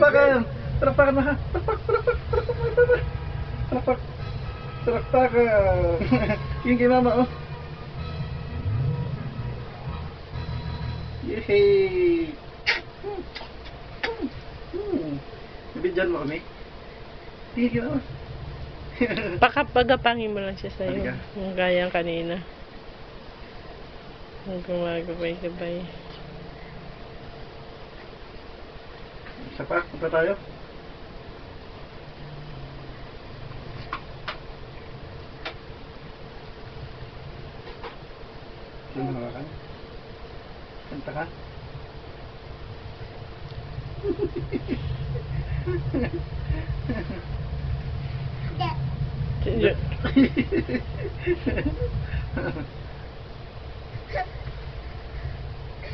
palakpakan. Palakpakan na ha. Palakpak. Palakpakan. Yung kay mama, oh. Yehey! Nabidyan mo kami? Sige, ginawa. Pakapagapangin mo lang siya sa'yo. Halika. Yung gayang kanina. Yung gumagabay-gabay. Isa pa, punta tayo. Sino hawakan? Kanta ka? Hindi.